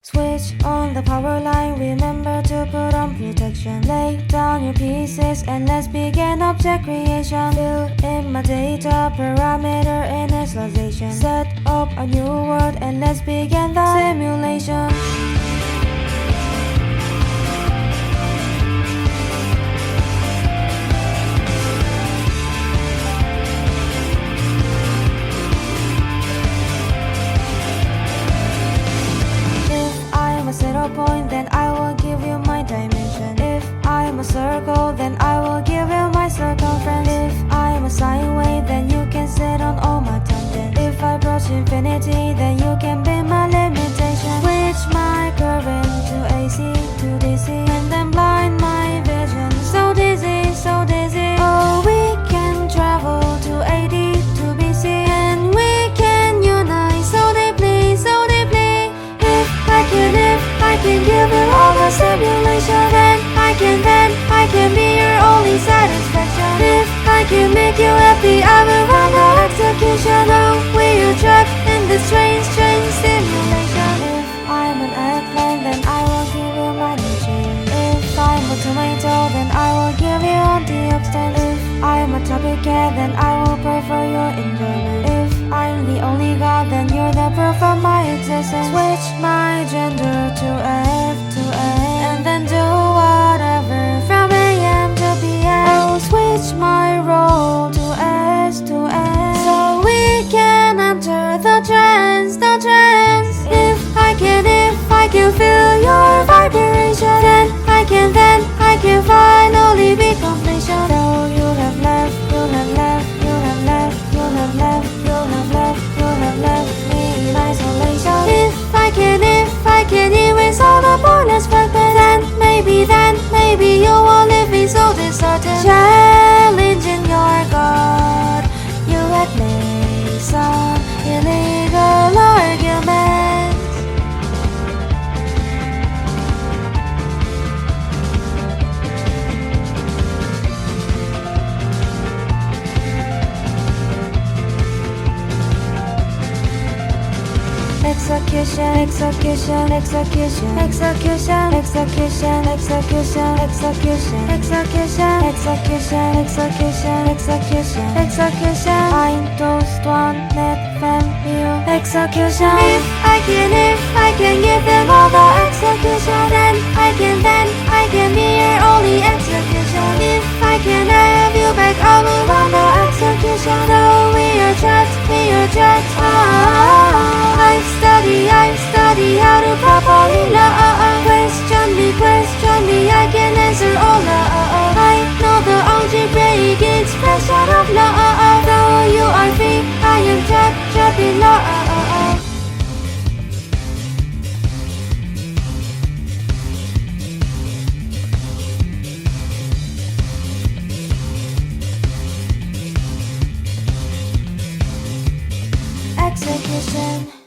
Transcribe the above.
Switch on the power line, remember to put on protection. Lay down your pieces and let's begin object creation. Fill in my data, parameter initialization. Set up a new world and let's begin the simulation. A 0 point, then I will give you my dimension. If I am a circle, then I will give you my circumference. If I am a sine wave, then you can sit on all my tangents. If I approach infinity, then you can be my limitation. Switch my current to AC to DC, and then blind my vision. So dizzy, so dizzy. Oh, we can travel to AD to BC, and we can unite so deeply, so deeply. If I can give you all the simulation, then I can be your only satisfaction. If I can make you happy, I will run the execution. Oh, we are trapped in this strange simulation. If I'm an eggplant, then I will give you my nutrient. If I'm a tomato, then I will give you antioxidant. If I'm a topic cat, then I will prefer your enjoyment. If I'm the only god, then you're the proof of my existence. Switch my gender to F to A, and then do whatever from AM to PM. Oh, switch my role to S to S, so we can enter the trance, the trance. If I can feel your vibration, then I can finally be completion. Though you have left, you have left, you have left, you have left, you have left, you have left me in isolation. If I can erase all the pointless fragments, then maybe you won't leave me so disheartened. Challenging your God, you had made some illegal arguments. Execution, execution, execution, execution, execution, execution, execution, execution, execution, execution, execution, execution. Ein, dos, one, net, fem, you. Execution. If I can give them all the execution, then I can be your only execution. If I can have you back, I will run the execution. Though we are trapped, we are trapped. I study how to properly love. Question me, I can answer all love. I know the algebraic expression of love. Though you are free, I am trapped in love. Execution.